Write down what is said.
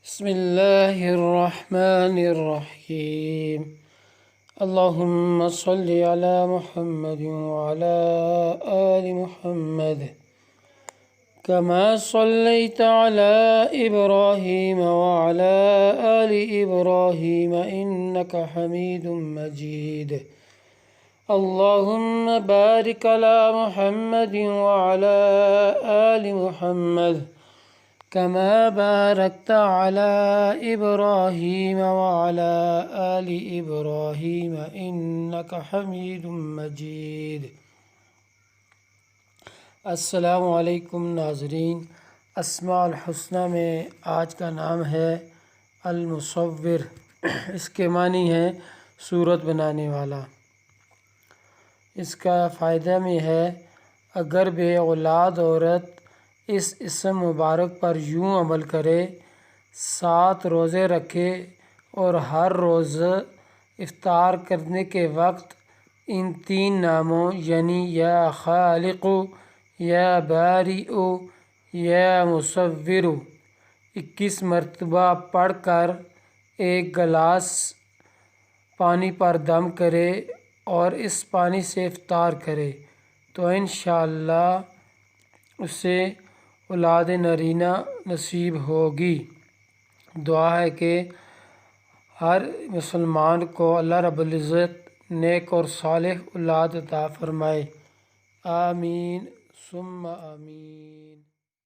بسم الله الرحمن الرحيم. اللهم صل على محمد وعلى آل محمد كما صليت على إبراهيم وعلى آل إبراهيم إنك حميد مجيد. اللهم بارك على محمد وعلى آل محمد كما باركت على إبراهيم وعلى آل إبراهيم إنك حميد مجيد. السلام علیکم ناظرین. اسماء الحسنہ میں آج کا نام ہے المصور. اس کے معنی ہے صورت بنانے والا. اس کا فائدہ میں ہے اگر بے اولاد عورت اس اسم مبارک پر یوں عمل کرے، 7 روزے رکھے اور ہر روز افطار کرنے کے وقت ان 3 ناموں یعنی یا خالق، یا بارئ، یا مصور 21 مرتبہ پڑھ کر ایک گلاس پانی پر دم کرے اور اس پانی سے افطار کرے تو انشاءاللہ اسے اولاد نرینہ نصیب ہوگی. دعا ہے کہ ہر مسلمان کو اللہ رب العزت نیک اور صالح اولاد عطا فرمائے. آمین ثم آمین.